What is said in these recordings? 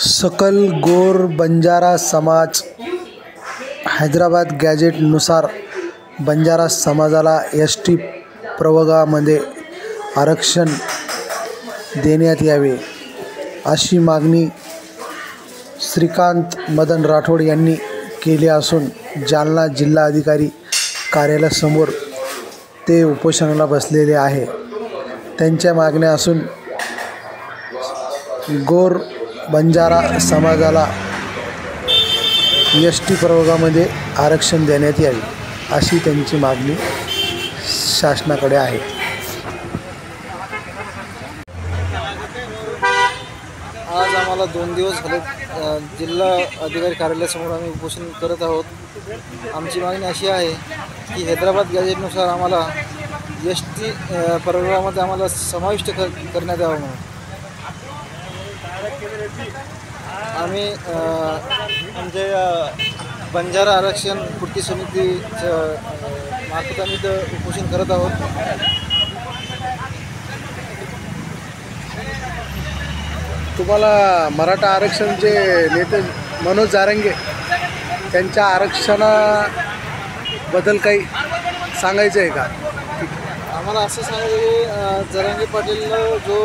सकल गोर बंजारा समाज हैदराबाद गॅजेटनुसार बंजारा समाजाला एस.टी. प्रवर्गामध्ये आरक्षण देण्यात यावे अशी मागणी श्रीकांत मदन राठोड यांनी केली असून जालना जिल्हाधिकारी कार्यालयासमोर ते उपोषणाला बसलेले आहे. त्यांच्या मागण्या असून गोर बंजारा समाजाला एस.टी. प्रवर्गामध्ये आरक्षण देण्यात यावे अशी त्यांची मागणी शासनाकडे आहे. आज आम्हाला 2 दिवस झाले जिल्हा अधिकारी कार्यालयासमोर आम्ही उपोषण करत आहोत. आमची मागणी अशी आहे की हैदराबाद गॅजेटनुसार आम्हाला एस.टी. प्रवर्गामध्ये आम्हाला समाविष्ट करण्यात यावं म्हणून आम्ही आमचे बंजारा आरक्षण कृती समितीच्या मार्फत आम्ही इथं उपोषण करत आहोत. तुम्हाला मराठा आरक्षणचे नेते मनोज जारंगे त्यांच्या आरक्षणाबद्दल काही सांगायचं आहे का? आम्हाला असं सांगायचं की जरांगे पाटील जो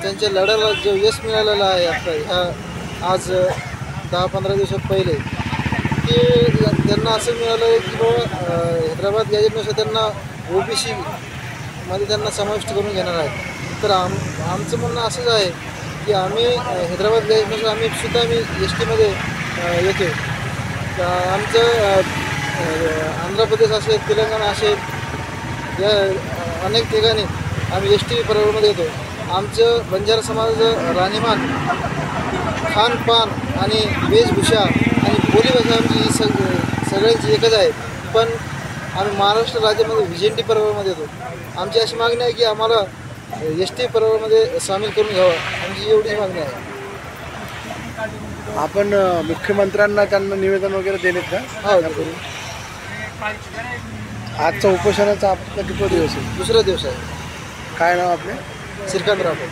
त्यांच्या लढ्याला जो यश मिळालेला आहे आता ह्या आज 10-15 दिवसात पहिले की त्यांना असं मिळालं आहे की बाबा हैदराबाद गॅजेटनुसार त्यांना OBC मध्ये त्यांना समाविष्ट करून घेणार आहेत. तर आमचं म्हणणं असंच आहे की आम्ही हैदराबाद गॅजेटनुसार आम्ही एस टीमध्ये येतो. आमचं आंध्र प्रदेश असेल, तेलंगणा असेल, या अनेक ठिकाणी आम्ही एस टी प्रवर्गामध्ये येतो. आमचं बंजारा समाजाचं राहणीमान, खानपान आणि वेशभूषा आणि बोलीभाषा आमची ही सगळ्यांची एकच आहे. पण आम्ही महाराष्ट्र राज्यामध्ये VJT प्रवर्गामध्ये येतो. आमची अशी मागणी आहे की आम्हाला एस.टी. प्रवर्गामध्ये सामील करून घ्यावं, आमची एवढीच मागणी आहे. आपण मुख्यमंत्र्यांना त्यांना निवेदन वगैरे दिलेत का? हो, करू. आजचा उपोषणाचा आपला किती दिवस आहे? दुसरा दिवस आहे. काय नाव आपले? श्रीकांत राठोड.